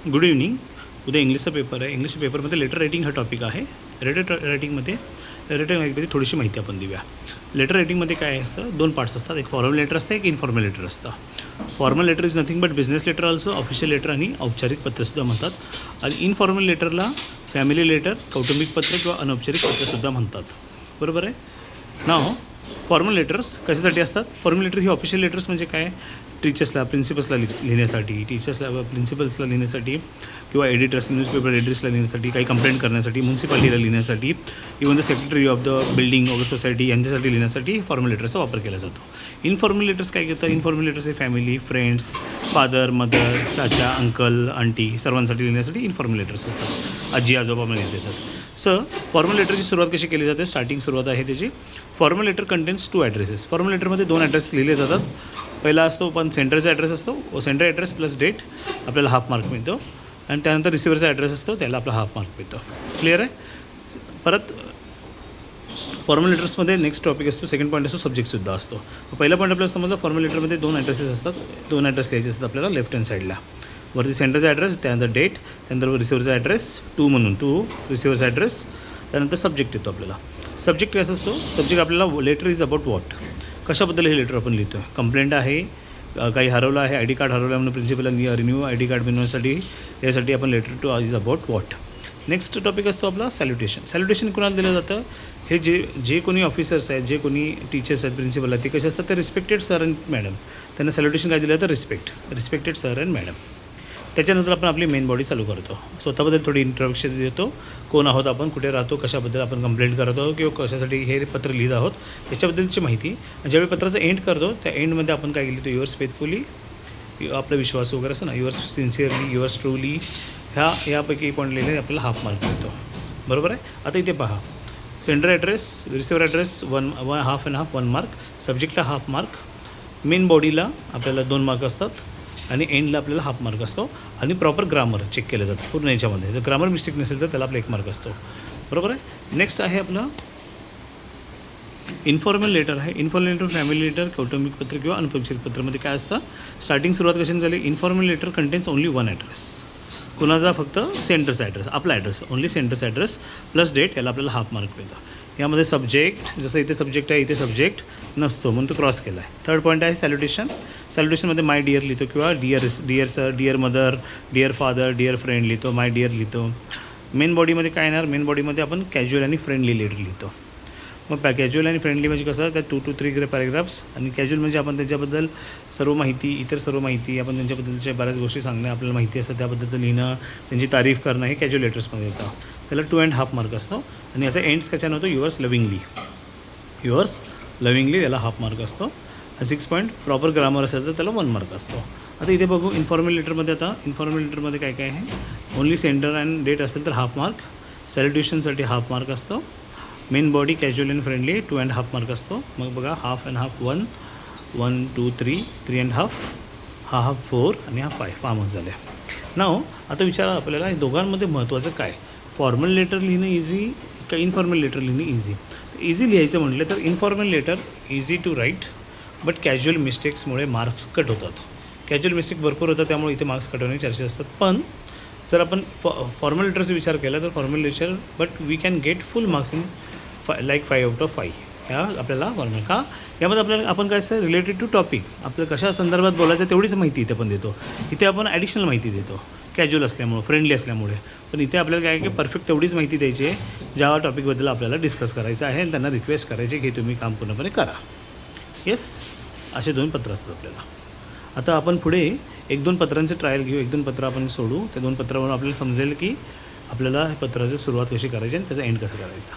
Good evening. उद्या इंग्लिशचा paper आहे. इंग्लिश पेपरमध्ये लेटर रायटिंग हा टॉपिक आहे. लेटर रायटिंगमध्ये थोडीशी माहिती आपण देऊया. लेटर रायटिंगमध्ये काय असतं, दोन पार्ट्स असतात. एक फॉर्मल लेटर असतं, एक इन्फॉर्मल लेटर असतं. Formal letter is nothing but business letter also, official letter आणि औपचारिक पत्रसुद्धा म्हणतात. आणि इनफॉर्मल लेटरला फॅमिली लेटर, कौटुंबिक पत्र किंवा अनौपचारिक पत्रसुद्धा म्हणतात. बरोबर आहे. नाव फॉर्मल लेटर्स कशासाठी असतात? फॉर्मल लेटर ही ऑफिशियल लेटर्स म्हणजे काय, टीचर्सला, प्रिन्सिपल्सला लिहिण्यासाठी, प्रिन्सिपल्सला लिहिण्यासाठी किंवा एडिटर्स, न्यूजपेपर एडिटर्सला लिहिण्यासाठी, काही कंप्लेंट करण्यासाठी, म्युन्सिपालिटीला लिहिण्यासाठी, even the secretary of the building of the society यांच्यासाठी लिहिण्यासाठी फॉर्मल लेटर्सचा वापर केला जातो. इनफॉर्मल लेटर्स काय घेतात? इनफॉर्मल लेटर्स हे फॅमिली, फ्रेंड्स, फादर, मदर, चाचा, अंकल, आंटी सर्वांसाठी लिहिण्यासाठी इनफॉर्मल लेटर्स असतात. आजी आजोबा पण लिहितात. फॉर्मल लेटरची सुरुवात कशी केली जाते? स्टार्टिंग सुरुवात आहे त्याची. Formal letter contains 2 addresses. Formal लेटरमध्ये 2 ॲड्रेस लिहिले जातात. पहिला असतो पण सेंटरचा ॲड्रेस असतो, सेंटर ॲड्रेस प्लस डेट, आपल्याला हाफ मार्क मिळतो. आणि त्यानंतर रिसिव्हरचा ॲड्रेस असतो, त्याला आपला हाफ मार्क मिळतो. क्लिअर आहे. परत फॉर्मल लेटर्समध्ये नेक्स्ट टॉपिक असतो, सेकंड पॉईंट असतो, सब्जेक्टसुद्धा असतो. पहिला पॉईंट आपल्याला समजलं, फॉर्मल लेटरमध्ये 2 ॲड्रेसेस असतात. 2 ॲड्रेस लिहायचे असतात आपल्याला लेफ्ट हँड साईडला. वरती सेंटरचा ॲड्रेस, त्यानंतर डेट, त्यानंतर रिसिव्हरचा ॲड्रेस, टू रिसिव्हरचा ॲड्रेस, त्यानंतर सब्जेक्ट येतो आपल्याला. सब्जेक्ट कसा असतो? सब्जेक्ट आपल्याला लेटर इज अबाउट वॉट, कशाबद्दल हे लेटर आपण लिहितो आहे. कंप्लेंट आहे, काही हरवलं आहे, आय डी कार्ड हरवलं म्हणून प्रिन्सिपलला रिन्यू आय डी कार्ड मिळवण्यासाठी, यासाठी आपण letter two is about what. Next topic असतो आपला सॅल्युटेशन. सॅल्युटेशन कोणाला दिलं जातं? हे जे कोणी ऑफिसर्स आहेत, जे कोणी टीचर्स आहेत, प्रिन्सिपल आहेत, ते कसे असतात? ते रिस्पेक्टेड सर अँड मॅडम. त्यांना सॅल्युटेशन काय दिलं जातं? Respected sir and madam. त्याच्यानंतर आपण आपली मेन बॉडी चालू करतो. स्वतःबद्दल थोडी इंट्रोडक्शन देतो. कोण आहोत आपण, कुठे राहतो, कशाबद्दल आपण कंप्लेंट करत आहोत किंवा कशासाठी हे पत्र लिहित आहोत याच्याबद्दलची माहिती. ज्यावेळी पत्राचं एंड करतो, त्या एंडमध्ये आपण काय लिहितो? युअर्स फेथफुली, आपला विश्वास वगैरे असं ना, युअर्स सिन्सिअरली, युअर्स ट्रूली, यापैकी पॉईंट लिहिले आपल्याला हाफ मार्क मिळतो. बरोबर आहे. आता इथे पहा, centre address, receiver address 1.5 mark, सब्जेक्टला हाफ मार्क, मेन बॉडीला आपल्याला 2 मार्क असतात आणि एंडला आपल्याला हाफ मार्क असतो. आणि प्रॉपर ग्रामर चेक केलं जातं पूर्ण याच्यामध्ये. जर ग्रामर मिस्टेक नसेल तर त्याला आपला 1 मार्क असतो. बरोबर आहे. नेक्स्ट आहे आपलं इन्फॉर्मल लेटर आहे. इन्फॉर्मल लेटर फॅमिली लेटर, कौटुंबिक पत्र किंवा अनौपचारिक पत्रामध्ये काय असतं? स्टार्टिंग सुरुवात कशाने झाली? Informal letter contains only 1 address. कुणाचा? फक्त सेंटरचा ॲड्रेस, आपला ॲड्रेस, ओनली सेंटरचा ॲड्रेस प्लस डेट, याला आपल्याला हाफ मार्क मिळतो. यामध्ये सब्जेक्ट, जसं इथे सब्जेक्ट आहे, इथे सब्जेक्ट नसतो म्हणून तो क्रॉस केला आहे. थर्ड पॉईंट आहे सॅल्युटेशन. सॅल्युटेशनमध्ये माय डिअर लिहितो किंवा dear sir, dear mother, dear father, dear friend लिहितो, माय डिअर लिहितो. मेन बॉडीमध्ये काय येणार? मेन बॉडीमध्ये आपण कॅज्युअल आणि फ्रेंडली लेटर लिहितो. मग कॅज्युअल आणि फ्रेंडली म्हणजे कसं? त्या 2 to 3 पॅरेग्राफ्स. आणि कॅज्युअल म्हणजे आपण त्यांच्याबद्दल सर्व माहिती, इतर सर्व माहिती, आपण त्यांच्याबद्दलच्या बऱ्याच गोष्टी सांगणं, आपल्याला माहिती असतं त्याबद्दलचं लिहिणं, त्यांची तारीफ करणं, हे कॅज्युअल लेटर्समध्ये येतं. त्याला 2.5 मार्क असतो. आणि याचा एंड्स कशाने होतो? युअर्स लविंगली, त्याला हाफ मार्क असतो. 6 पॉईंट प्रॉपर ग्रामर असेल तर त्याला 1 मार्क असतो. आता इथे बघू इन्फॉर्मल लेटरमध्ये. आता इन्फॉर्मल लेटरमध्ये काय काय आहे? ओनली सेंटर अँड डेट असेल तर हाफ मार्क, सॅल्युटेशनसाठी हाफ मार्क असतो, main body casual and friendly 2.5 mark असतो. मग बघा, हाफ अँड हाफ 1, 1, 2, 3.5, हाफ 4 आणि हाफ 5 मार्क झाले. नाव आता विचारा आपल्याला, या दोघांमध्ये महत्त्वाचं काय? फॉर्मल लेटर लिहिणं इझी का इन्फॉर्मल लेटर लिहिणं इझी? इझी लिहायचं म्हटलं तर informal letter easy to write, but casual मिस्टेक्समुळे मार्क्स कट होतात. कॅज्युअल मिस्टेक भरपूर होतात, त्यामुळे इथे मार्क्स कट होण्याचे चान्सेस असतात. पण जर आपण फॉर्मल लेटरचा विचार केला तर formal letter, but we can get full marks in 5 out of 5. ह्या आपल्याला फॉर्मल का? यामध्ये आपल्याला आपण काय असतं, रिलेटेड टू टॉपिक, आपल्याला कशा संदर्भात बोलायचं तेवढीच माहिती इथे आपण देतो. इथे आपण ॲडिशनल माहिती देतो कॅज्युअल असल्यामुळे, फ्रेंडली असल्यामुळे. पण इथे आपल्याला काय की परफेक्ट तेवढीच माहिती द्यायची आहे ज्या टॉपिकबद्दल आपल्याला डिस्कस करायचं आहे आणि त्यांना रिक्वेस्ट करायची की तुम्ही काम पूर्णपणे करा. येस, असे 2 पत्र असतात आपल्याला. आता आपण पुढे 1-2 पत्रांचे ट्रायल घेऊ, 1-2 पत्र आपण सोडू. त्या 2 पत्रावरून आपल्याला समजेल की आपल्याला पत्राची सुरुवात कशी करायची आणि त्याचा एंड कसा करायचा.